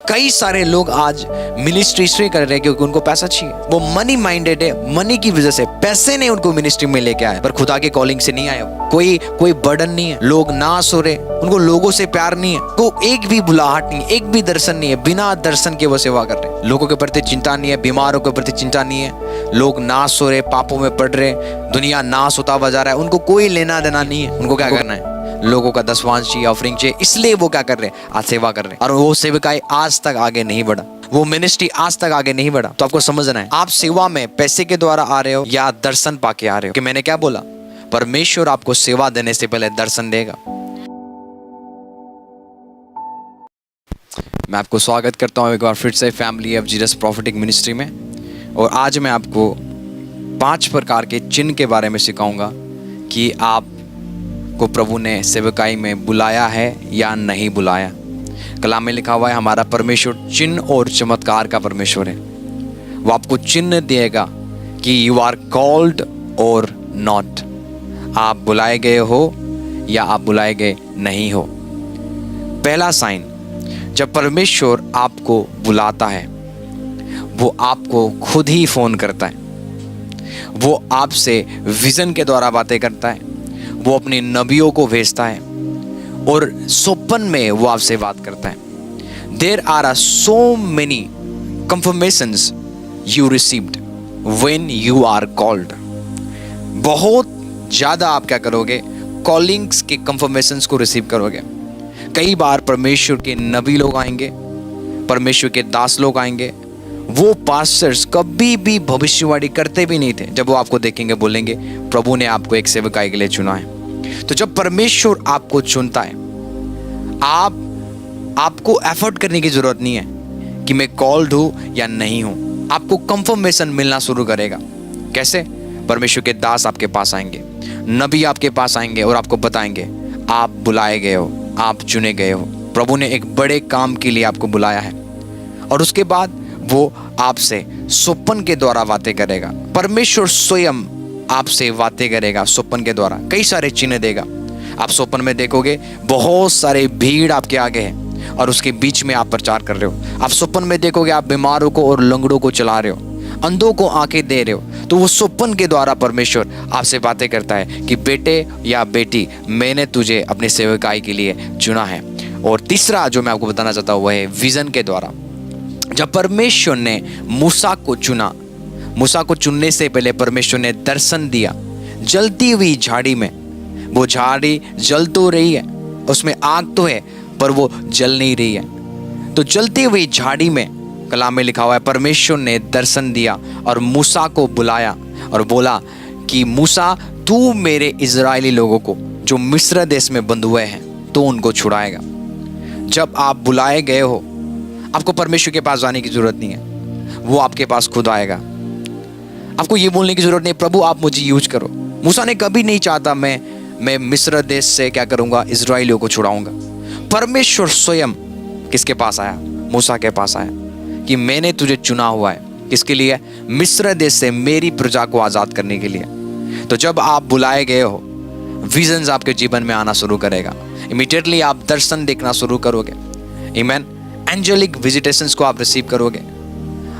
कई सारे लोग आज मिनिस्ट्री इसलिए कर रहे हैं क्योंकि उनको पैसा चाहिए। वो मनी माइंडेड है, मनी की वजह से, पैसे ने उनको मिनिस्ट्री में लेके आए, पर खुदा के कॉलिंग से नहीं आए। कोई बर्डन नहीं है, लोग नास हो रहे, उनको लोगों से प्यार नहीं है, तो एक भी बुलाहट नहीं, एक भी दर्शन नहीं है, बिना दर्शन के वो सेवा कर रहे। लोगों के प्रति चिंता नहीं है, बीमारों के प्रति चिंता नहीं है, लोग नास हो रहे, पापों में पड़ रहे, दुनिया नास होता हुआ जा रहा है, उनको कोई लेना देना नहीं है। उनको क्या करना है? लोगों का दसवांश चाहिए, ऑफरिंग चाहिए, इसलिए वो क्या कर रहे हैं? आज सेवा कर रहे हैं। और वो सेवकाई आज तक आगे नहीं बढ़ा, वो मिनिस्ट्री आज तक आगे नहीं बढ़ा। तो आपको समझना है, आप सेवा में पैसे के द्वारा आ रहे हो या दर्शन पाके आ रहे हो। कि मैंने क्या बोला? परमेश्वर आपको सेवा देने से पहले दर्शन देगा। मैं आपको स्वागत करता हूं एक बार फिर से family of Jesus prophetic ministry में। और आज मैं आपको 5 प्रकार के चिन्ह के बारे में सिखाऊंगा कि आप को प्रभु ने सेवकाई में बुलाया है या नहीं बुलाया। कलाम में लिखा हुआ है, हमारा परमेश्वर चिन्ह और चमत्कार का परमेश्वर है। वो आपको चिन्ह देगा कि यू आर कॉल्ड और नॉट, आप बुलाए गए हो या आप बुलाए गए नहीं हो। पहला साइन, जब परमेश्वर आपको बुलाता है वो आपको खुद ही फोन करता है, वो आपसे विजन के द्वारा बातें करता है, वो अपने नबियों को भेजता है और स्वप्न में वो आपसे बात करता है। There are so many confirmations you received when you are called. बहुत ज़्यादा आप क्या करोगे? कॉलिंग्स के कंफर्मेशंस को रिसीव करोगे। कई बार परमेश्वर के नबी लोग आएंगे, परमेश्वर के दास लोग आएंगे, वो पास्टर्स कभी भी भविष्यवाणी करते भी नहीं थे। जब वो आपको देखेंगे बोलेंगे, प्रभु ने आपको एक सेवकाई के लिए चुना है। तो जब परमेश्वर आपको चुनता है, आपको एफर्ट करने की जरूरत नहीं है कि मैं कॉल्ड हूं या नहीं हूं। आपको कंफर्मेशन मिलना शुरू करेगा। कैसे? परमेश्वर के दास आपके पास आएंगे, नबी आपके पास आएंगे और आपको बताएंगे आप बुलाए गए हो, आप चुने गए हो, प्रभु ने एक बड़े काम के लिए आपको बुलाया है। और उसके बाद वो आपसे स्वप्न के द्वारा बातें करेगा। परमेश्वर स्वयं आपसे बातें करेगा स्वप्न के द्वारा, कई सारे चिन्ह देगा। आप स्वप्न में देखोगे बहुत सारे भीड़ आपके आगे है और उसके बीच में आप प्रचार कर रहे हो। आप स्वप्न में देखोगे आप बीमारों को और लंगड़ों को चला रहे हो, अंधों को आंखें दे रहे हो। तो वो स्वप्न के द्वारा परमेश्वर आपसे बातें करता है कि बेटे या बेटी, मैंने तुझे अपनी सेवकाई के लिए चुना है। और तीसरा जो मैं आपको बताना चाहता हूँ वह है विजन के द्वारा। जब परमेश्वर ने मूसा को चुना, मूसा को चुनने से पहले परमेश्वर ने दर्शन दिया। जलती हुई झाड़ी में, वो झाड़ी जल तो रही है, उसमें आग तो है पर वो जल नहीं रही है। तो जलती हुई झाड़ी में कलाम में लिखा हुआ है, परमेश्वर ने दर्शन दिया और मूसा को बुलाया और बोला कि मूसा, तू मेरे इजरायली लोगों को जो मिस्र देश में बंधे हुए हैं तो उनको छुड़ाएगा। जब आप बुलाए गए हो, आपको परमेश्वर के पास जाने की जरूरत नहीं है, वो आपके पास खुद आएगा। आपको ये बोलने की जरूरत नहीं, प्रभु आप मुझे यूज करो। मूसा ने कभी नहीं चाहता मैं मिस्र देश से क्या करूंगा? इजराइलियों को छुड़ाऊंगा। परमेश्वर स्वयं किसके पास आया? मूसा के पास आया कि मैंने तुझे चुना हुआ है। किसके लिए? मिस्र देश से मेरी प्रजा को आजाद करने के लिए। तो जब आप बुलाए गए हो, विजन्स आपके जीवन में आना शुरू करेगा। इमीडिएटली आप दर्शन देखना शुरू करोगे। आमीन। एंजेलिक विजिटेशंस को आप रिसीव करोगे,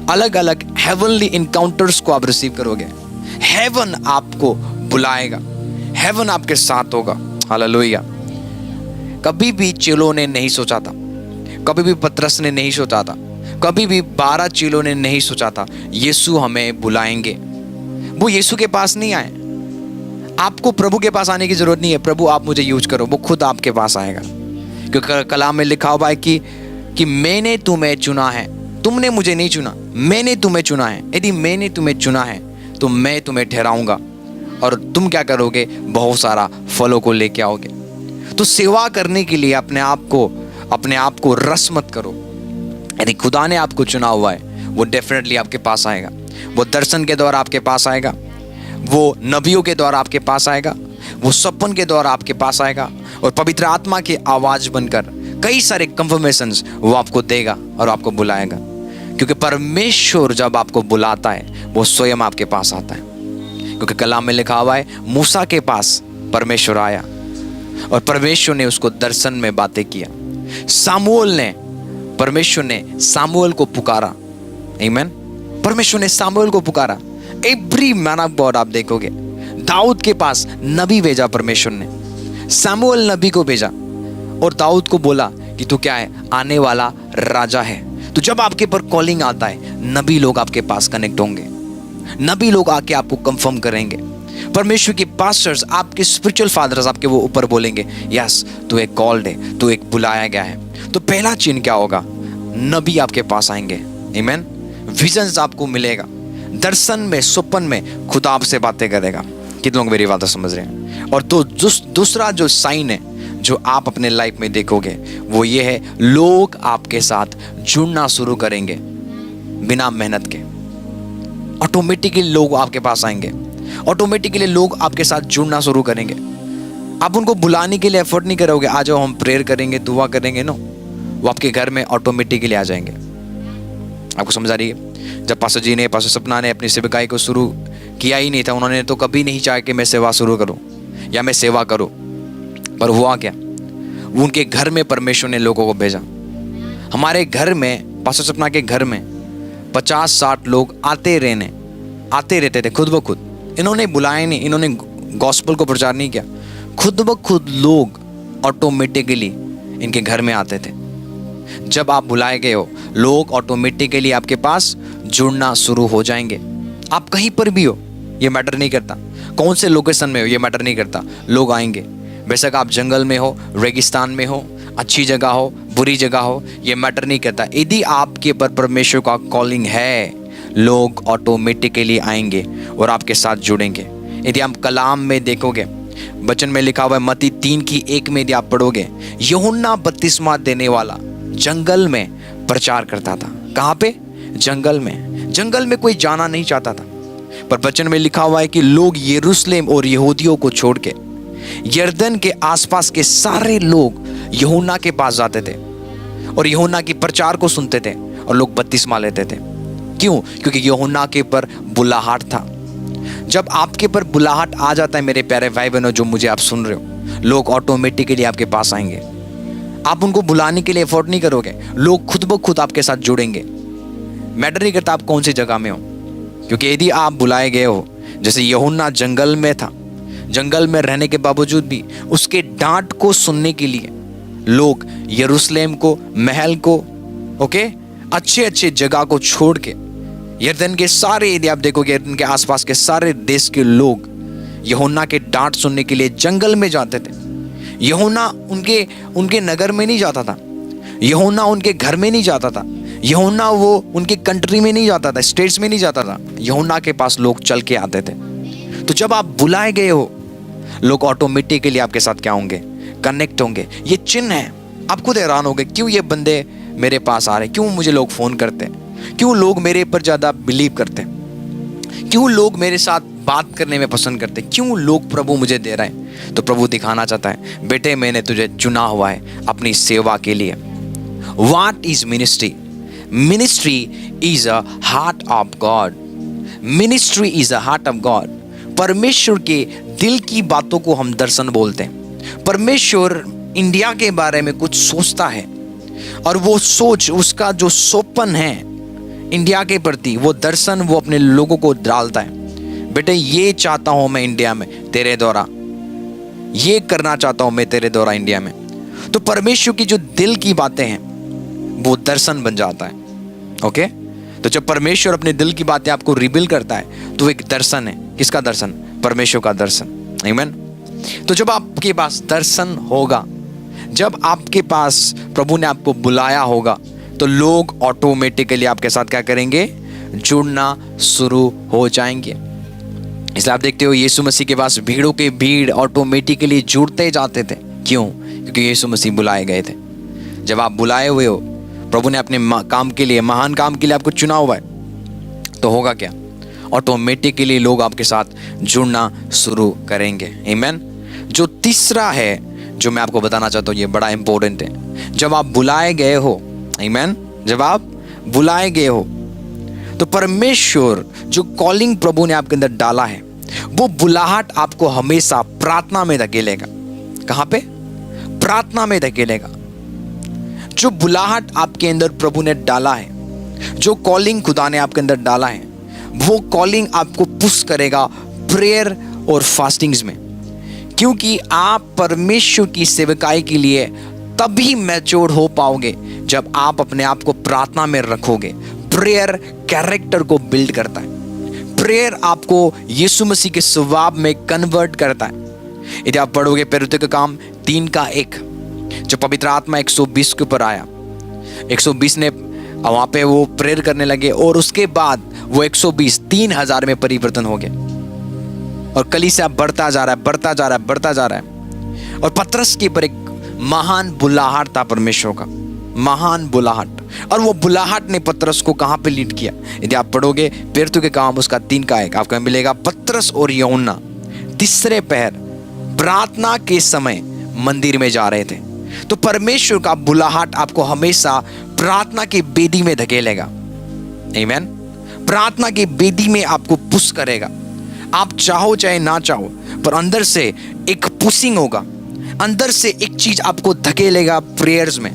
अलग अलग हेवनली इनकाउंटर्स को आप रिसीव करोगे। हेवन आपको बुलाएगा, हेवन आपके साथ होगा। हालेलुया। कभी भी चेलों ने नहीं सोचा था, कभी भी पतरस ने नहीं सोचा था, कभी भी 12 चेलों ने नहीं सोचा था यीशु हमें बुलाएंगे। वो यीशु के पास नहीं आए। आपको प्रभु के पास आने की जरूरत नहीं है, प्रभु आप मुझे यूज करो, वो खुद आपके पास आएगा। क्योंकि कलाम में लिखा हुआ है कि मैंने तुम्हें चुना है, तुमने मुझे नहीं चुना, मैंने तुम्हें चुना है। यदि मैंने तुम्हें चुना है तो मैं तुम्हें ठहराऊंगा और तुम क्या करोगे? बहुत सारा फलों को लेके आओगे। तो सेवा करने के लिए अपने आप को रस मत करो। यदि खुदा ने आपको चुना हुआ है, वो डेफिनेटली आपके पास आएगा। वो दर्शन के द्वारा आपके पास आएगा, वो नबियों के द्वारा आपके पास आएगा, वो स्वप्न के द्वारा आपके पास आएगा और पवित्र आत्मा की आवाज बनकर कई सारे कंफर्मेशंस वो आपको देगा और आपको बुलाएगा। क्योंकि परमेश्वर जब आपको बुलाता है वो स्वयं आपके पास आता है। क्योंकि कलाम में लिखा हुआ है, मूसा के पास परमेश्वर आया और परमेश्वर ने उसको दर्शन में बातें किया। सामुएल ने परमेश्वर ने सामुएल को पुकारा। आमीन। परमेश्वर ने सामुएल को पुकारा। एवरी मैन ऑफ गॉड आप देखोगे, दाऊद के पास नबी भेजा परमेश्वर ने, सामुएल नबी को भेजा और दाऊद को बोला कि तू क्या है, आने वाला राजा है। तो जब आपके पर कॉलिंग आता है, नबी लोग आपके पास कनेक्ट होंगे, नबी लोग आके आपको कंफर्म करेंगे। परमेश्वर के पास्टर्स, आपके स्पिरिचुअल फादर्स आपके वो ऊपर बोलेंगे, यस तू एक कॉल्ड है, तू एक बुलाया गया है। तो पहला चिन्ह क्या होगा? नबी आपके पास आएंगे। आमीन। विजन्स आपको मिलेगा, दर्शन में, स्वप्न में खुदा आपसे बातें करेगा। कितने लोग मेरी बातें समझ रहे हैं? और तो दूसरा जो साइन है जो आप अपने लाइफ में देखोगे वो ये है, लोग आपके साथ जुड़ना शुरू करेंगे बिना मेहनत के। ऑटोमेटिकली लोग आपके पास आएंगे, ऑटोमेटिकली लोग आपके साथ जुड़ना शुरू करेंगे। आप उनको बुलाने के लिए एफर्ट नहीं करोगे, आ जाओ हम प्रेयर करेंगे, दुआ करेंगे, नो, वो आपके घर में ऑटोमेटिकली आ जाएंगे। आपको समझ आ रही है? जब पास्टर जी ने, पास्टर सपना ने अपनी सेवकाई को शुरू किया ही नहीं था, उन्होंने तो कभी नहीं चाहा कि मैं सेवा शुरू करूं या मैं सेवा करूं, पर हुआ क्या, वो उनके घर में परमेश्वर ने लोगों को भेजा। हमारे घर में, पास्टर सपना के घर में 50-60 लोग आते रहते थे खुद ब खुद। इन्होंने बुलाया नहीं, इन्होंने गॉस्पेल को प्रचार नहीं किया, खुद ब खुद लोग ऑटोमेटिकली इनके घर में आते थे। जब आप बुलाए गए हो, लोग ऑटोमेटिकली आपके पास जुड़ना शुरू हो जाएंगे। आप कहीं पर भी हो, ये मैटर नहीं करता, कौन से लोकेशन में हो ये मैटर नहीं करता, लोग आएंगे। बेशक आप जंगल में हो, रेगिस्तान में हो, अच्छी जगह हो, बुरी जगह हो, ये मैटर नहीं करता। यदि आपके पर परमेश्वर का कॉलिंग है, लोग ऑटोमेटिकली आएंगे और आपके साथ जुड़ेंगे। यदि आप कलाम में देखोगे, वचन में लिखा हुआ है, मत्ती 3:1 में यदि आप पढ़ोगे, यूहन्ना बपतिस्मा देने वाला जंगल में प्रचार करता था। कहाँ पे? जंगल में। जंगल में कोई जाना नहीं चाहता था, पर वचन में लिखा हुआ है कि लोग यरूशलेम और यहूदियों को छोड़ के यरदन के आसपास के सारे लोग यूहन्ना के पास जाते थे और यूहन्ना की प्रचार को सुनते थे और लोग बपतिस्मा लेते थे। क्यों? क्योंकि यूहन्ना के पर बुलाहट था। जब आपके पर बुलाहट आ जाता है मेरे प्यारे भाई बहनों जो मुझे आप सुन रहे हो, लोग ऑटोमेटिकली आपके पास आएंगे। आप उनको बुलाने के लिए एफर्ट नहीं करोगे, लोग खुद ब खुद आपके साथ जुड़ेंगे। मैटर नहीं करता आप कौन सी जगह में हो, क्योंकि यदि आप बुलाए गए हो, जैसे यूहन्ना जंगल में था, जंगल में रहने के बावजूद भी उसके डांट को सुनने के लिए लोग यरूशलेम को, महल को, अच्छे अच्छे जगह को छोड़ के यरदन के सारे, यदि आप देखोगे यरदन के आसपास के सारे देश के लोग यूहन्ना के डांट सुनने के लिए जंगल में जाते थे। यूहन्ना उनके नगर में नहीं जाता था, यूहन्ना उनके घर में नहीं जाता था, यूहन्ना वो उनके कंट्री में नहीं जाता था, स्टेट्स में नहीं जाता था, यूहन्ना के पास लोग चल के आते थे। तो जब आप बुलाए गए हो, लोग ऑटोमेटिकली आपके साथ क्या होंगे? कनेक्ट होंगे। ये चिन्ह है। आप खुद हैरान होंगे, क्यों ये बंदे मेरे पास आ रहे, क्यों मुझे लोग फोन करते हैं, क्यों लोग मेरे पर ज्यादा बिलीव करते हैं, क्यों लोग मेरे साथ बात करने में पसंद करते हैं, क्यों लोग प्रभु मुझे दे रहे हैं? तो प्रभु दिखाना चाहता है, बेटे मैंने तुझे चुना हुआ है अपनी सेवा के लिए। What is ministry? Ministry is a heart of God. Ministry is a heart of God. परमेश्वर के दिल की बातों को हम दर्शन बोलते हैं। परमेश्वर इंडिया के बारे में कुछ सोचता है और वो सोच, उसका जो स्वप्न है इंडिया के प्रति, वो दर्शन वो अपने लोगों को डालता है। बेटे ये चाहता हूं मैं इंडिया में तेरे द्वारा, ये करना चाहता हूं मैं तेरे द्वारा इंडिया में। तो परमेश्वर की जो दिल की बातें हैं वो दर्शन बन जाता है। ओके, तो जब परमेश्वर अपने दिल की बातें आपको रिवील करता है तो एक दर्शन है। किसका दर्शन? परमेश्वर का दर्शन। आमीन। तो जब आपके पास दर्शन होगा, जब आपके पास प्रभु ने आपको बुलाया होगा, तो लोग ऑटोमेटिकली आपके साथ क्या करेंगे? जुड़ना शुरू हो जाएंगे। इसलिए आप देखते हो यीशु मसीह के पास भीड़ों के भीड़ ऑटोमेटिकली जुड़ते जाते थे। क्यों? क्योंकि यीशु मसीह बुलाए गए थे। जब आप बुलाए हुए हो, प्रभु ने अपने काम के लिए, महान काम के लिए आपको चुना हुआ है, तो होगा क्या? ऑटोमेटिकली लोग आपके साथ जुड़ना शुरू करेंगे। आमीन। जो तीसरा है जो मैं आपको बताना चाहता हूँ, ये बड़ा इंपॉर्टेंट है। जब आप बुलाए गए हो, आमीन, जब आप बुलाए गए हो, तो परमेश्वर जो कॉलिंग प्रभु ने आपके अंदर डाला है, वो बुलाहट आपको हमेशा प्रार्थना में धकेलेगा। कहाँ पे? प्रार्थना में धकेलेगा। जो बुलाहट आपके अंदर प्रभु ने डाला है, जो कॉलिंग खुदा ने आपके अंदर डाला है, वो कॉलिंग आपको पुश करेगा प्रेयर और फास्टिंग्स में। क्योंकि आप परमेश्वर की सेवकाई के लिए तभी मैच्योर हो पाओगे जब आप अपने आप को प्रार्थना में रखोगे। प्रेयर कैरेक्टर को बिल्ड करता है। प्रेयर आपको यीशु मसीह के स्वभाव में कन्वर्ट करता है। यदि आप पढ़ोगे प्रेरितों के काम 3:1, जब पवित्र आत्मा 120 के ऊपर आया, 120 ने वहां पे वो प्रेयर करने लगे और उसके बाद वो 120 3000 में परिवर्तन हो गया और कलीसिया बढ़ता जा रहा है, बढ़ता जा रहा है, बढ़ता जा रहा है। और पतरस के ऊपर एक महान बुलाहट था परमेश्वर का, महान बुलाहट। और वो बुलाहट ने पतरस को कहां पे लीड किया? यदि आप पढ़ोगे प्रेरितों के काम उसका 3:1 आपको मिलेगा। पतरस और यूहन्ना तीसरे पहर प्रार्थना के समय मंदिर में जा रहे थे। तो परमेश्वर का बुलाहट आपको हमेशा प्रार्थना की बेदी में धकेलेगा। आमीन। प्रार्थना की बेदी में आपको पुश करेगा। आप चाहो चाहे ना चाहो, पर अंदर से एक पुशिंग होगा, अंदर से एक चीज आपको धकेलेगा प्रेयर्स में,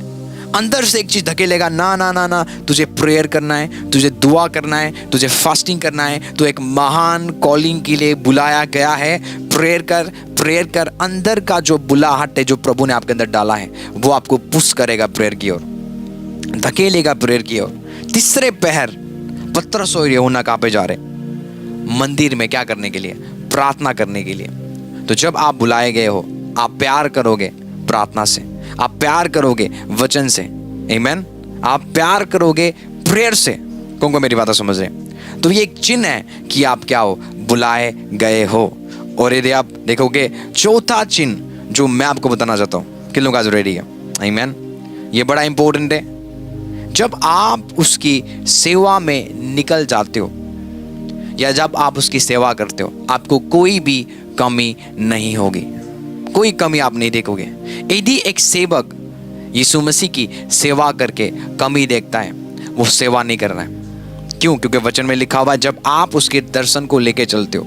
अंदर से एक चीज धकेलेगा, ना ना ना ना, तुझे प्रेयर करना है, तुझे दुआ करना है, तुझे फास्टिंग करना है, तो एक महान कॉलिंग के लिए बुलाया गया है। प्रेयर कर, प्रेयर कर। अंदर का जो बुलाहट है जो प्रभु ने आपके अंदर डाला है, वो आपको पुश करेगा प्रेयर की ओर, धकेलेगा प्रेयर की ओर। तीसरे पहर पतरस और यूहन्ना कहां पे जा रहे? मंदिर में। क्या करने के लिए? प्रार्थना करने के लिए। तो जब आप बुलाए गए हो, आप प्यार करोगे प्रार्थना से, आप प्यार करोगे वचन से। आमीन। आप प्यार करोगे प्रेयर से। कौन कौन मेरी बात समझ रहे? तो ये एक चिन्ह है कि आप क्या हो? बुलाए गए हो। और यदि आप देखोगे चौथा चिन्ह जो मैं आपको बताना चाहता हूं, किन लोगों का रेडी है? आमीन। ये बड़ा इंपॉर्टेंट है। जब आप उसकी सेवा में निकल जाते हो या जब आप उसकी सेवा करते हो, आपको कोई भी कमी नहीं होगी, कोई कमी आप नहीं देखोगे। यदि एक सेवक यीशु मसीह की सेवा करके कमी देखता है, वो सेवा नहीं कर रहा है। क्यों? क्योंकि वचन में लिखा हुआ है, जब आप उसके दर्शन को लेके चलते हो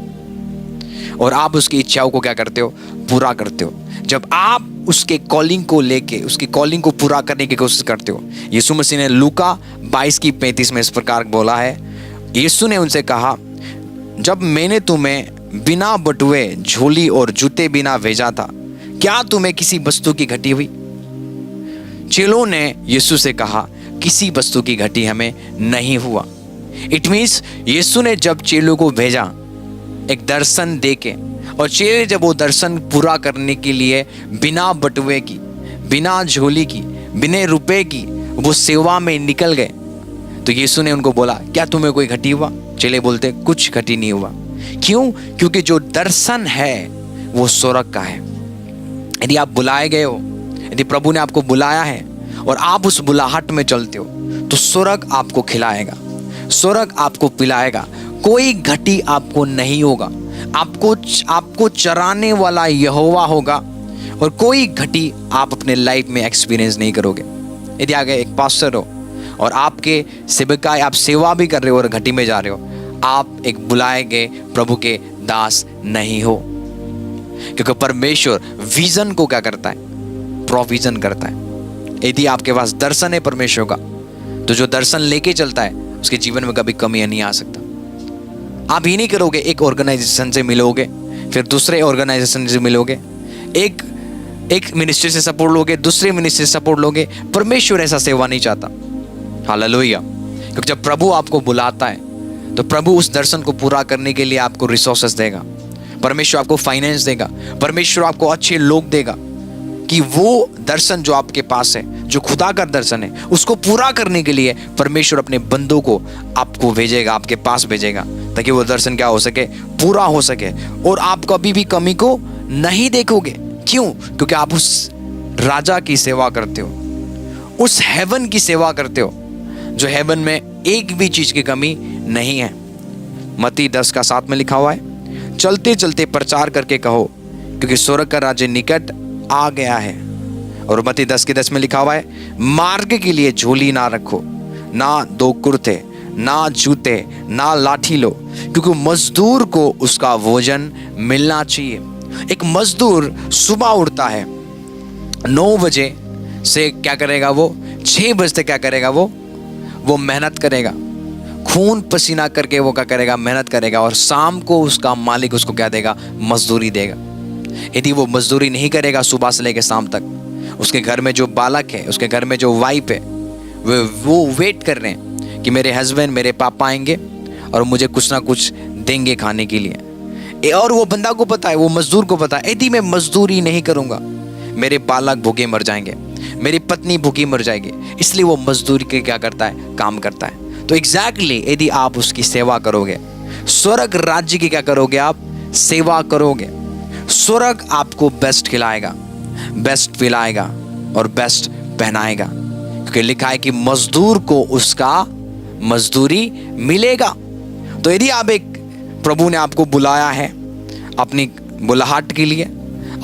और आप उसकी इच्छाओं को क्या करते हो? पूरा करते हो। जब आप उसके कॉलिंग को लेके, उसकी कॉलिंग को पूरा करने की कोशिश करते हो। यीशु मसीह ने लूका 22:35 में इस प्रकार बोला है, यीशु ने उनसे कहा, जब मैंने तुम्हें बिना बटुए, झोली और जूते बिना भेजा था, क्या तुम्हें किसी वस्तु की घटी हुई? चेलों ने यीशु से कहा, किसी वस्तु की घटी हमें नहीं हुआ। इट मीन्स यीशु ने जब चेलों को भेजा एक दर्शन देके, और चेले जब वो दर्शन पूरा करने के लिए बिना बटुए की, बिना झोली की, बिना रुपए की वो सेवा में निकल गए, तो यीशु ने उनको बोला, क्या तुम्हें कोई घटी हुआ? चेले बोलते, कुछ घटी नहीं हुआ। क्यों? क्योंकि जो दर्शन है वो स्वर्ग का है। यदि आप बुलाए गए हो, यदि प्रभु ने आपको बुलाया है और आप उस बुलाहट में चलते हो, तो स्वर्ग आपको खिलाएगा, स्वर्ग आपको पिलाएगा। कोई घटी आपको नहीं होगा। आपको चराने वाला यहोवा होगा और कोई घटी आप अपने लाइफ में एक्सपीरियंस नहीं करोगे। यदि आगे एक पास्टर हो और आपके सेवकाई, आप सेवा भी कर रहे हो और घटी में जा रहे हो, आप एक बुलाए गए प्रभु के दास नहीं हो। क्योंकि परमेश्वर विजन को क्या करता है? प्रोविजन करता है। यदि आपके पास दर्शन है परमेश्वर का, तो जो दर्शन लेके चलता है उसके जीवन में कभी कमी नहीं आ सकता। आप ही नहीं करोगे, एक ऑर्गेनाइजेशन से मिलोगे, फिर दूसरे ऑर्गेनाइजेशन से मिलोगे, एक मिनिस्ट्री से सपोर्ट लोगे, दूसरे मिनिस्ट्री से सपोर्ट लोगे। परमेश्वर ऐसा सेवा नहीं चाहता। हालेलुया। क्योंकि जब प्रभु आपको बुलाता है तो प्रभु उस दर्शन को पूरा करने के लिए आपको रिसोर्सेस देगा, परमेश्वर आपको फाइनेंस देगा, परमेश्वर आपको अच्छे लोग देगा कि वो दर्शन जो आपके पास है, जो खुदा का दर्शन है, उसको पूरा करने के लिए परमेश्वर अपने बंदों को आपको भेजेगा, आपके पास भेजेगा, ताकि वो दर्शन क्या हो सके? पूरा हो सके। और आप कभी भी कमी को नहीं देखोगे। क्यों? क्योंकि आप उस राजा की सेवा करते हो, उस हेवन की सेवा करते हो, जो हेवन में एक भी चीज की कमी नहीं है। मत्ती 10:7 में लिखा हुआ है, चलते चलते प्रचार करके कहो, क्योंकि स्वर्ग का राज्य निकट आ गया है। और मत्ती 10:10 में लिखा हुआ है, मार्ग के लिए झोली ना रखो, ना 2 कुर्ते, ना जूते, ना लाठी लो, क्योंकि मजदूर को उसका भोजन मिलना चाहिए। एक मजदूर सुबह उठता है 9 बजे से, क्या करेगा? वो 6 बजे तक क्या करेगा? वो मेहनत करेगा, खून पसीना करके वो क्या करेगा? मेहनत करेगा। और शाम को उसका मालिक उसको क्या देगा? मजदूरी देगा। यदि वो मजदूरी नहीं करेगा सुबह से लेकर शाम तक, उसके घर में जो बालक है, उसके घर में जो वाइफ है, वो वेट कर रहे हैं कि मेरे हस्बैंड, मेरे पापा आएंगे और मुझे कुछ ना कुछ देंगे खाने के लिए। और वो बंदा को पता है, वो मजदूर को पता है, यदि मैं मजदूरी नहीं करूंगा मेरे बालक भूखे मर जाएंगे, मेरी पत्नी भूखी मर जाएगी। इसलिए वो मजदूरी के क्या करता है? काम करता है। तो एग्जैक्टली यदि आप उसकी सेवा करोगे, स्वर्ग राज्य की क्या करोगे? आप सेवा करोगे। स्वर्ग आपको बेस्ट खिलाएगा, बेस्ट पिलाएगा और बेस्ट पहनाएगा, क्योंकि लिखा है कि मजदूर को उसका मजदूरी मिलेगा। तो यदि आप प्रभु ने आपको बुलाया है अपनी बुलाहट के लिए,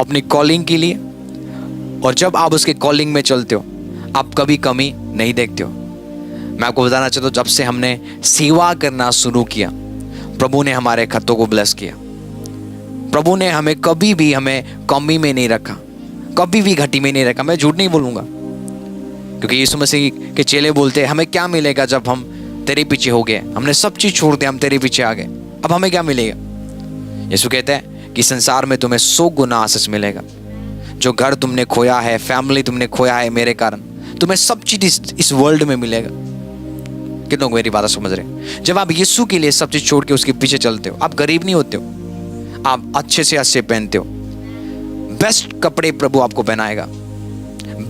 अपनी कॉलिंग के लिए, और जब आप उसके कॉलिंग में चलते हो आप कभी कमी नहीं देखते हो। मैं आपको बताना चाहता हूँ, जब से हमने सेवा करना शुरू किया, प्रभु ने हमारे खतों को ब्लेस किया। प्रभु ने हमें कभी भी हमें कमी में नहीं रखा, कभी भी घटी में नहीं रखा। मैं झूठ नहीं बोलूँगा, क्योंकि यीशु मसीह के चेले बोलते हैं हमें क्या मिलेगा जब हम तेरे पीछे हो गए, हमने सब चीज़ छोड़ दिया, हम तेरे पीछे आ गए, अब हमें क्या मिलेगा? यीशु कहते हैं कि संसार में तुम्हें 100 गुना आशीष मिलेगा। जो घर तुमने खोया है, फैमिली तुमने खोया है मेरे कारण, तुम्हें सब चीज़ इस वर्ल्ड में मिलेगा। कितने लोग मेरी बात समझ रहे हैं? जब आप यीशु के लिए सब चीज़ छोड़ के उसके पीछे चलते हो, आप गरीब नहीं होते हो, आप अच्छे से अच्छे पहनते हो, बेस्ट कपड़े प्रभु आपको पहनाएगा,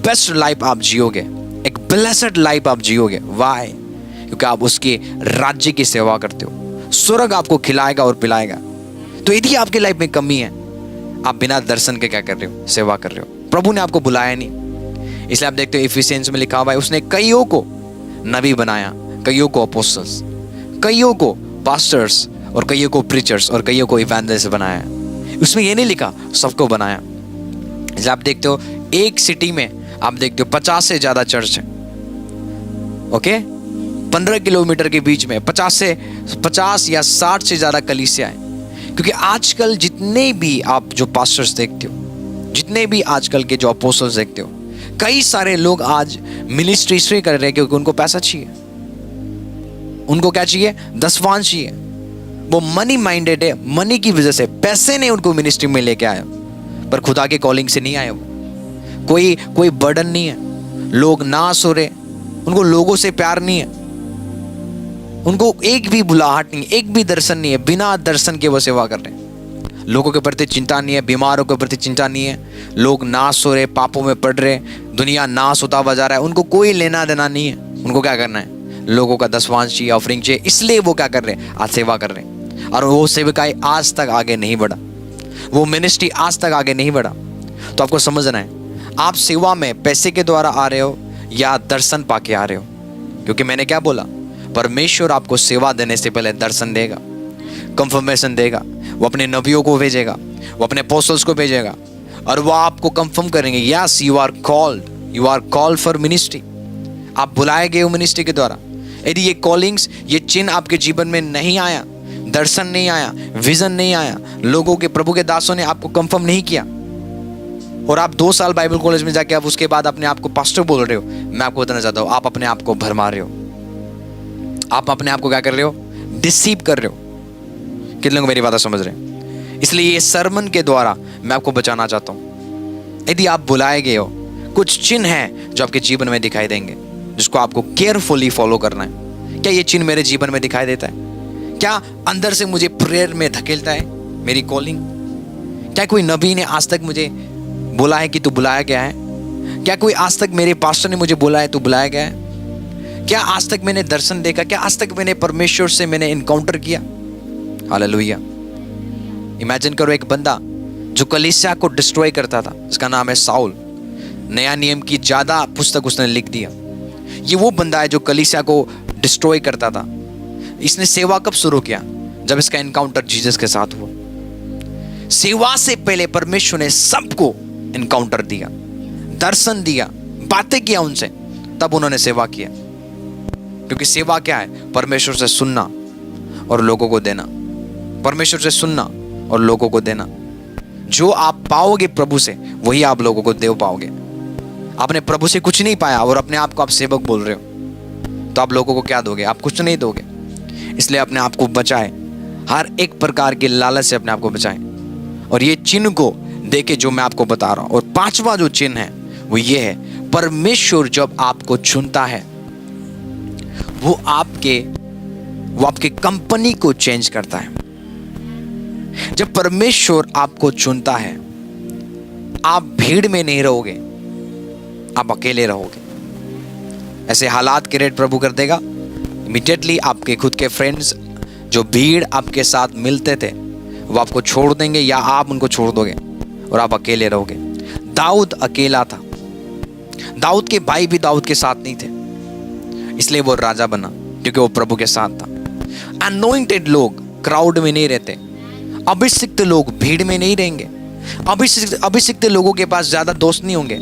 बेस्ट लाइफ आप जियोगे, एक ब्लेस्ड लाइफ आप जियोगे। वाई? क्योंकि आप उसके राज्य की सेवा करते हो। स्वर्ग आपको खिलाएगा और पिलाएगा। तो यदि आपके लाइफ में कमी है, आप बिना दर्शन के क्या कर रहे हो? सेवा कर रहे हो। प्रभु ने आपको बुलाया नहीं, इसलिए आप देखते हो इफिसियंस में लिखा हुआ है उसने कईयों को नबी बनाया, कईयों को अपोस्टल्स, कईयों को पास्टर्स, और कईयों को प्रीचर्स, और कईयों को इवेंजलिस्ट बनाया। उसमें ये नहीं लिखा सबको बनाया। इसलिए आप देखते हो एक सिटी में आप देखते हो 50 से ज़्यादा चर्च है। ओके, 15 किलोमीटर के बीच में 50 या 60 से ज़्यादा कलीसिया है। क्योंकि आजकल जितने भी आप जो पास्टर्स देखते हो, जितने भी आजकल के जो अपोस्टल्स देखते हो, कई सारे लोग आज मिनिस्ट्री इसलिए कर रहे हैं क्योंकि उनको पैसा चाहिए। उनको क्या चाहिए? दसवांश चाहिए। वो मनी माइंडेड है, मनी की वजह से, पैसे ने उनको मिनिस्ट्री में लेके आया, पर खुदा के कॉलिंग से नहीं आए। वो कोई बर्डन नहीं है, लोग नाश हो रहे, उनको लोगों से प्यार नहीं है, उनको एक भी बुलाहट नहीं, एक भी दर्शन नहीं है, बिना दर्शन के वो सेवा कर रहे हैं। लोगों के प्रति चिंता नहीं है, बीमारों के प्रति चिंता नहीं है, लोग नाश हो रहे, पापों में पड़ रहे, दुनिया नाश होता हुआ जा रहा है, उनको कोई लेना देना नहीं है। उनको क्या करना है? लोगों का दसवांश चाहिए, ऑफरिंग चाहिए, इसलिए वो क्या कर रहे हैं? आज सेवा कर रहे हैं। और वो सेवकाई आज तक आगे नहीं बढ़ा, वो मिनिस्ट्री आज तक आगे नहीं बढ़ा। तो आपको समझना है, आप सेवा में पैसे के द्वारा आ रहे हो या दर्शन पाके आ रहे हो। क्योंकि मैंने क्या बोला, परमेश्वर आपको सेवा देने से पहले दर्शन देगा, कंफर्मेशन देगा। वो अपने नबियों को भेजेगा, वो अपने अपोस्टल्स को भेजेगा, और वो आपको कंफर्म करेंगे, yes you are called for ministry. आप बुलाए गए हो मिनिस्ट्री के द्वारा। यदि ये कॉलिंग्स, ये चिन्ह आपके जीवन में नहीं आया, दर्शन नहीं आया, विजन नहीं आया, लोगों के, प्रभु के दासों ने आपको कंफर्म नहीं किया, और आप 2 साल बाइबल कॉलेज में जाके आप उसके बाद अपने आप को पास्टर बोल रहे हो, मैं आपको बताना चाहता हूँ, आप अपने आप को भरमा रहे हो। आप अपने आप को क्या कर रहे हो? डिसीव कर रहे हो। कितने लोग मेरी बात समझ रहे हैं? इसलिए ये सरमन के द्वारा मैं आपको बचाना चाहता हूँ। यदि आप बुलाए गए हो, कुछ चिन्ह हैं जो आपके जीवन में दिखाई देंगे, जिसको आपको केयरफुली फॉलो करना है। क्या ये चिन्ह मेरे जीवन में दिखाई देता है? क्या अंदर से मुझे प्रेयर में धकेलता है मेरी कॉलिंग? क्या कोई नबी ने आज तक मुझे बोला है कि तू बुलाया गया है? क्या कोई आज तक मेरे पास्टर ने मुझे बोला है तू बुलाया गया है? क्या आज तक मैंने दर्शन देखा? क्या आज तक मैंने परमेश्वर से मैंने इनकाउंटर किया? हालेलुया। इमेजिन करो, एक बंदा जो कलीसिया को डिस्ट्रॉय करता था, उसका नाम है साउल। नया नियम की ज्यादा पुस्तक उसने लिख दिया। ये वो बंदा है जो कलीसिया को डिस्ट्रॉय करता था। इसने सेवा कब शुरू किया? जब इसका इनकाउंटर जीसस के साथ हुआ। सेवा से पहले परमेश्वर ने सबको इनकाउंटर दिया, दर्शन दिया, बातें किया उनसे, तब उन्होंने सेवा किया। क्योंकि सेवा क्या है? परमेश्वर से सुनना और लोगों को देना। परमेश्वर से सुनना और लोगों को देना। जो आप पाओगे प्रभु से, वही आप लोगों को दे पाओगे। आपने प्रभु से कुछ नहीं पाया और अपने आप को आप सेवक बोल रहे हो, तो आप लोगों को क्या दोगे? आप कुछ नहीं दोगे। इसलिए अपने आप को बचाए, हर एक प्रकार के लालच से अपने आप को बचाएं। और ये चिन्ह को देखे जो मैं आपको बता रहा हूं। और पांचवा जो चिन्ह है वो ये है, परमेश्वर जब आपको चुनता है वो आपके कंपनी को चेंज करता है। जब परमेश्वर आपको चुनता है, आप भीड़ में नहीं रहोगे, आप अकेले रहोगे। ऐसे हालात क्रिएट प्रभु कर देगा, इमीडिएटली आपके खुद के फ्रेंड्स जो भीड़ आपके साथ मिलते थे वो आपको छोड़ देंगे या आप उनको छोड़ दोगे और आप अकेले रहोगे। दाऊद अकेला था, दाऊद के भाई भी दाऊद के साथ नहीं थे, इसलिए वो राजा बना क्योंकि वो प्रभु के साथ था। अनोइंटेड लोग क्राउड में नहीं रहते, अभिषिक्त लोग भीड़ में नहीं रहेंगे, अभिषिक्त लोगों के पास ज्यादा दोस्त नहीं होंगे,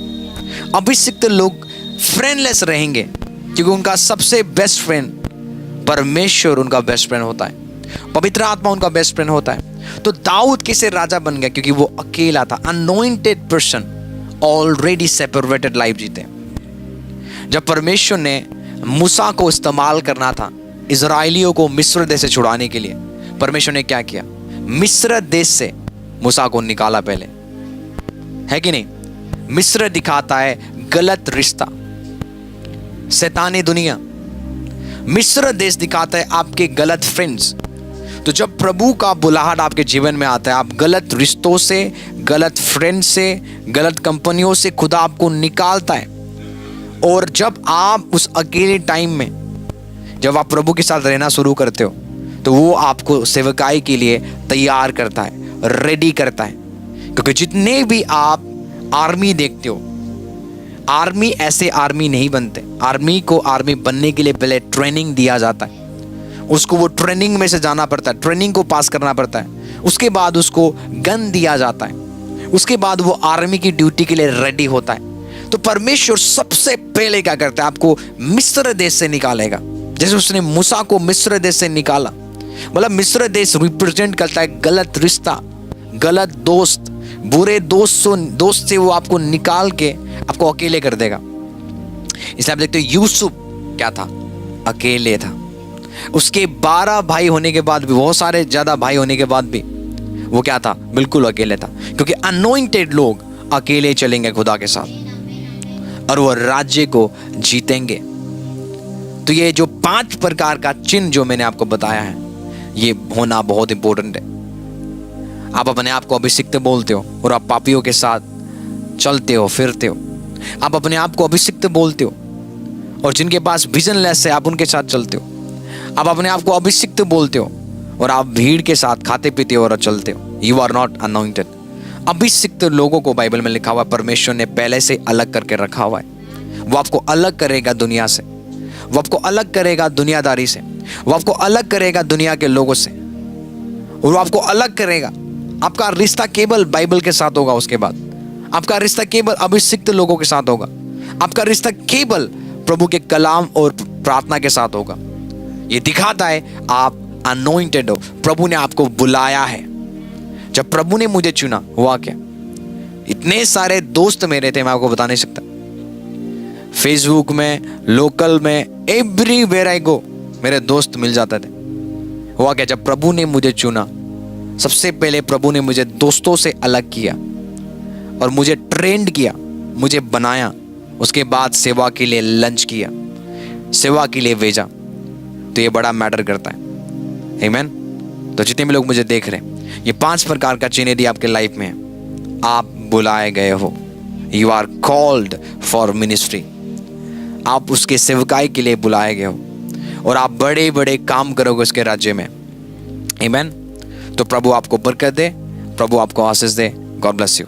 अभिषिक्त लोग फ्रेंडलेस रहेंगे क्योंकि उनका सबसे बेस्ट फ्रेंड परमेश्वर उनका बेस्ट फ्रेंड होता है, पवित्र आत्मा उनका बेस्ट फ्रेंड होता है। तो दाऊद कैसे राजा बन गया? क्योंकि वो अकेला था। Anointed person already separated life जीते। जब परमेश्वर ने मूसा को इस्तेमाल करना था इजराइलियों को मिस्र देश से छुड़ाने के लिए, परमेश्वर ने क्या किया? मिस्र देश से मूसा को निकाला पहले, है कि नहीं? मिस्र दिखाता है गलत रिश्ता, शैतानी दुनिया। मिस्र देश दिखाता है आपके गलत फ्रेंड्स। तो जब प्रभु का बुलाहट आपके जीवन में आता है, आप गलत रिश्तों से, गलत फ्रेंड से, गलत कंपनियों से खुदा आपको निकालता है। और जब आप उस अकेले टाइम में जब आप प्रभु के साथ रहना शुरू करते हो तो वो आपको सेवकाई के लिए तैयार करता है, रेडी करता है। क्योंकि जितने भी आप आर्मी देखते हो, आर्मी ऐसे आर्मी नहीं बनते। आर्मी को आर्मी बनने के लिए पहले ट्रेनिंग दिया जाता है, उसको वो ट्रेनिंग में से जाना पड़ता है, ट्रेनिंग को पास करना पड़ता है। उसके बाद उसको गन दिया जाता है, उसके बाद वो आर्मी की ड्यूटी के लिए रेडी होता है। तो परमेश्वर सबसे पहले क्या करता है? आपको मिस्र देश से निकालेगा। जैसे उसने मूसा को मिस्र देश से निकाला, मतलब मिस्र देश रिप्रेजेंट करता है गलत रिश्ता, गलत दोस्त, बुरे दोस्त से वो आपको निकाल के आपको अकेले कर देगा। इसलिए आप देखते हो यूसुफ क्या था? अकेले था। उसके 12 भाई होने के बाद भी, बहुत सारे ज्यादा भाई होने के बाद भी वो क्या था? बिल्कुल अकेले था। क्योंकि अनोइंटेड लोग अकेले चलेंगे खुदा के साथ और वो राज्य को जीतेंगे। तो ये जो 5 प्रकार का चिन्ह जो मैंने आपको बताया है, ये होना बहुत इंपॉर्टेंट है। आप अपने आप को अभिषिक्त बोलते हो और आप पापियों के साथ चलते हो, फिरते हो। आप अपने आप को अभिषिक्त बोलते हो और जिनके पास विजनलेस है आप उनके साथ चलते हो। आप अपने आप को अभिषिक्त बोलते हो और आप भीड़ के साथ खाते पीते हो और चलते हो। You are not anointed. अभिषिक्त लोगों को बाइबल में लिखा हुआ है परमेश्वर ने पहले से अलग करके रखा हुआ है। वो आपको अलग करेगा दुनिया से, वो आपको अलग करेगा दुनियादारी से, वो आपको अलग करेगा दुनिया के लोगों से, और वो आपको अलग करेगा। आपका रिश्ता केवल बाइबल के साथ होगा। उसके बाद आपका रिश्ता केवल अभिषिक्त लोगों के साथ होगा। आपका रिश्ता केवल प्रभु के कलाम और प्रार्थना के साथ होगा। ये दिखाता है आप अनॉइंटेड हो, प्रभु ने आपको बुलाया है। जब प्रभु ने मुझे चुना, हुआ क्या? इतने सारे दोस्त मेरे थे, मैं आपको बता नहीं सकता। फेसबुक में, लोकल में, एवरीवेयर आई गो मेरे दोस्त मिल जाते थे। हुआ क्या? जब प्रभु ने मुझे चुना, सबसे पहले प्रभु ने मुझे दोस्तों से अलग किया और मुझे ट्रेंड किया, मुझे बनाया। उसके बाद सेवा के लिए लंच किया, सेवा के लिए भेजा। तो ये बड़ा मैटर करता है। आमीन। तो जितने भी लोग मुझे देख रहे हैं, ये 5 प्रकार का चिन्ह यदि आपके लाइफ में है, आप बुलाए गए हो। You are called for ministry. आप उसके सेवकाई के लिए बुलाए गए हो और आप बड़े बड़े काम करोगे उसके राज्य में। आमीन। तो प्रभु आपको बरकत दे, प्रभु आपको आशीष दे। God bless you.